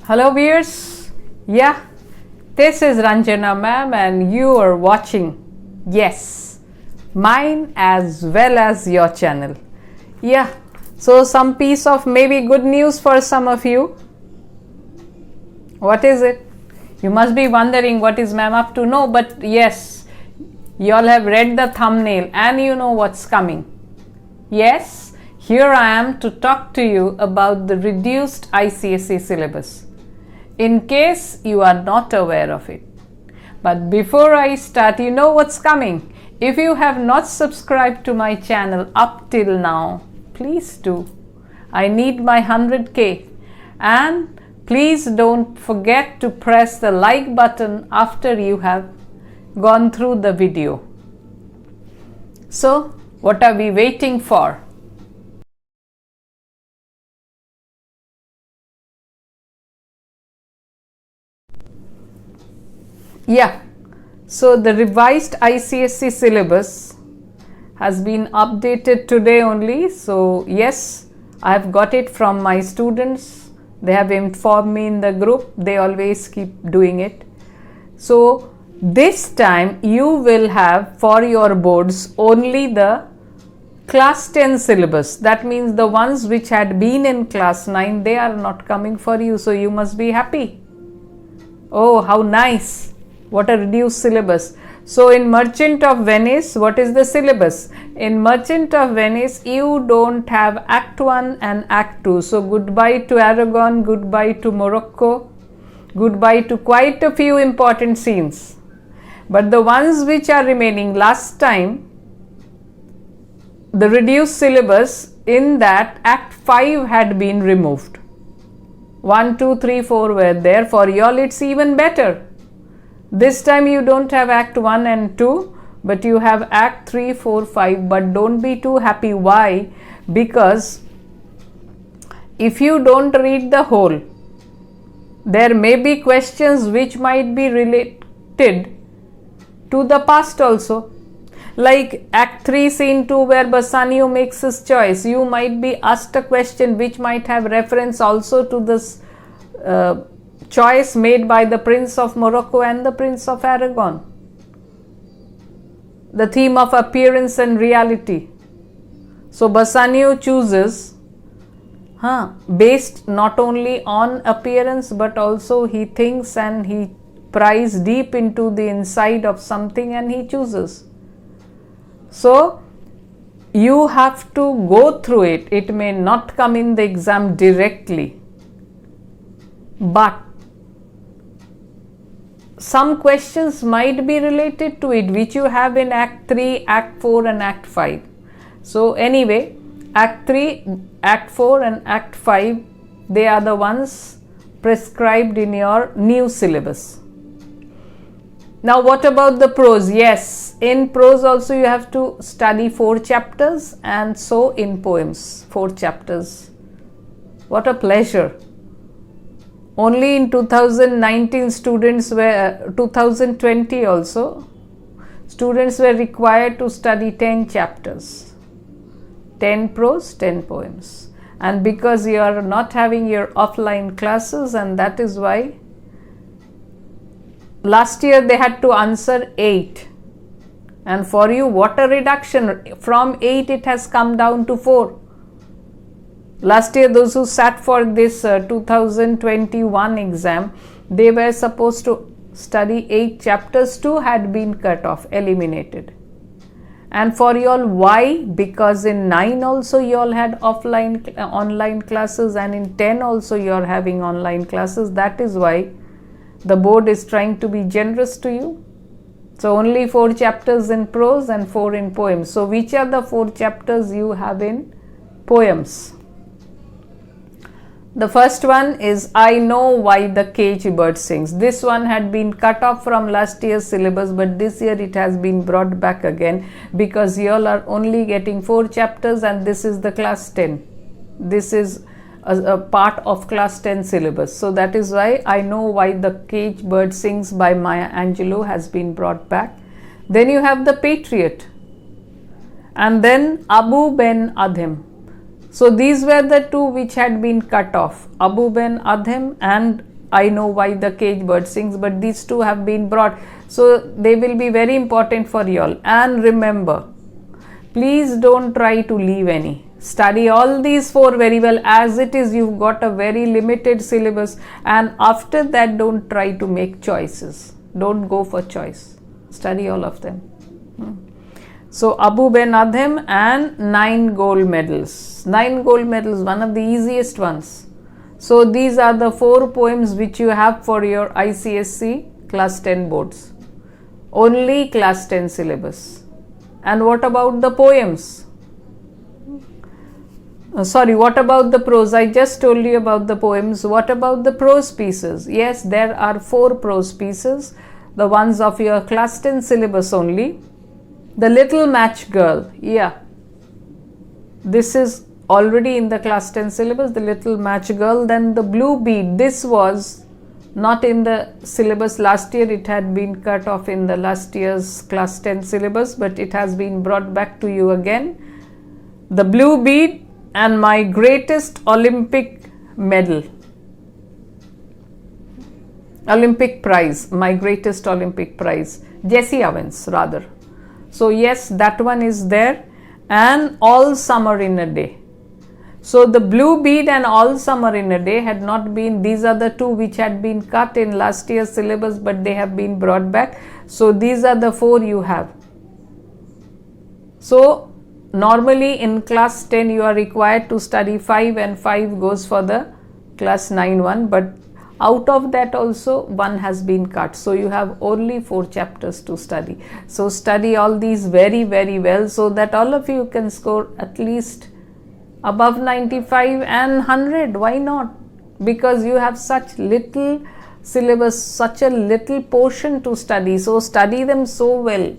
Hello viewers, yeah, this is Ranjana ma'am and you are watching, yes, mine as well as your channel. Yeah, so some piece of maybe good news for some of you. What is it? You must be wondering what is ma'am up to. No, but yes, you all have read the thumbnail and you know what's coming. Yes, here I am to talk to you about the reduced ICSE syllabus, in case you are not aware of it. But before I start, you know what's coming. If you have not subscribed to my channel up till now, please do. I need my 100k, and please don't forget to press the like button after you have gone through the video. So, what are we waiting for? Yeah, so the revised ICSE syllabus has been updated today only. So yes, I have got it from my students. They have informed me in the group. They always keep doing it. So this time you will have for your boards only the class 10 syllabus. That means the ones which had been in class 9, they are not coming for you. So you must be happy. Oh, how nice. What a reduced syllabus. So in Merchant of Venice, what is the syllabus? In Merchant of Venice, you don't have Act 1 and Act 2. So goodbye to Aragon, goodbye to Morocco, goodbye to quite a few important scenes. But the ones which are remaining, last time, the reduced syllabus, in that Act 5 had been removed. 1, 2, 3, 4 were there. For y'all, it's even better. This time you don't have Act 1 and 2, but you have Act 3, 4, 5. But don't be too happy. Why? Because if you don't read the whole, there may be questions which might be related to the past also. Like Act 3, Scene 2, where Bassanio makes his choice. You might be asked a question which might have reference also to this choice made by the Prince of Morocco and the Prince of Aragon. The theme of appearance and reality. So Bassanio chooses based not only on appearance, but also he thinks and he pries deep into the inside of something and he chooses. So you have to go through it. It may not come in the exam directly, but some questions might be related to it, which you have in Act 3, Act 4 and Act 5. So anyway, Act 3, Act 4 and Act 5, they are the ones prescribed in your new syllabus. Now what about the prose? Yes, in prose also you have to study 4 chapters, and so in poems 4 chapters. What a pleasure. Only in 2019 students were, 2020 also, students were required to study 10 chapters, 10 prose, 10 poems. And because you are not having your offline classes, and that is why last year they had to answer 8. And for you, what a reduction. From 8 it has come down to 4. Last year, those who sat for this 2021 exam, they were supposed to study 8 chapters. 2 had been cut off, eliminated. And for you all, why? Because in 9 also you all had offline, online classes, and in 10 also you are having online classes. That is why the board is trying to be generous to you. So only 4 chapters in prose and 4 in poems. So which are the 4 chapters you have in poems? The first one is I Know Why the Cage Bird Sings. This one had been cut off from last year's syllabus, but this year it has been brought back again because you all are only getting 4 chapters and this is the class 10. This is a part of class 10 syllabus. So that is why I Know Why the Cage Bird Sings by Maya Angelou has been brought back. Then you have The Patriot, and then Abu Ben Adhem. So these were the 2 which had been cut off, Abu Ben Adhem and I know why the cage bird sings, but these two have been brought, so they will be very important for you all. And remember, please don't try to leave any. Study all these 4 very well. As it is, you've got a very limited syllabus, and after that don't try to make choices. Don't go for choice. Study all of them. So Abu Ben Adhem and 9 gold medals. 9 gold medals, one of the easiest ones. So these are the 4 poems which you have for your ICSE class 10 boards. Only class 10 syllabus. And what about the poems? What about the prose? I just told you about the poems. What about the prose pieces? Yes, there are 4 prose pieces, the ones of your class 10 syllabus only. The Little Match Girl, yeah, this is already in the class 10 syllabus, the Little Match Girl. Then the Blue Bead, this was not in the syllabus last year, it had been cut off in the last year's class 10 syllabus, but it has been brought back to you again. The Blue Bead and My Greatest Olympic Medal. Olympic prize, My Greatest Olympic Prize, Jesse Owens rather. So yes, that one is there. And All Summer in a Day. So the Blue Bead and All Summer in a Day had not been, these are the 2 which had been cut in last year's syllabus, but they have been brought back. So these are the 4 you have. So normally in class 10 you are required to study 5, and 5 goes for the class 9 one, but out of that also 1 has been cut, so you have only 4 chapters to study. So study all these very very well, so that all of you can score at least above 95 and 100. Why not? Because you have such little syllabus, such a little portion to study. So study them so well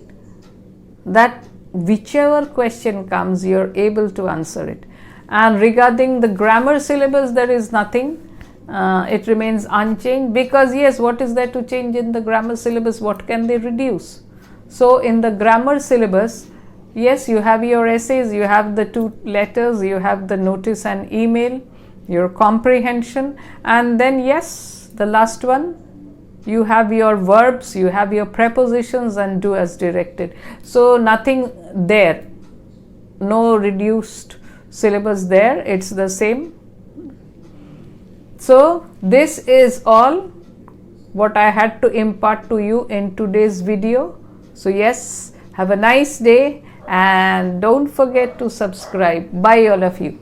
that whichever question comes, you're able to answer it. And regarding the grammar syllabus, there is nothing. It remains unchanged, because yes, what is there to change in the grammar syllabus? What can they reduce? So in the grammar syllabus, yes, you have your essays, you have the 2 letters, you have the notice and email, your comprehension, and then yes, the last one, you have your verbs, you have your prepositions, and do as directed. So nothing there, no reduced syllabus there, it's the same. So this is all what I had to impart to you in today's video. So yes, have a nice day and don't forget to subscribe. Bye all of you.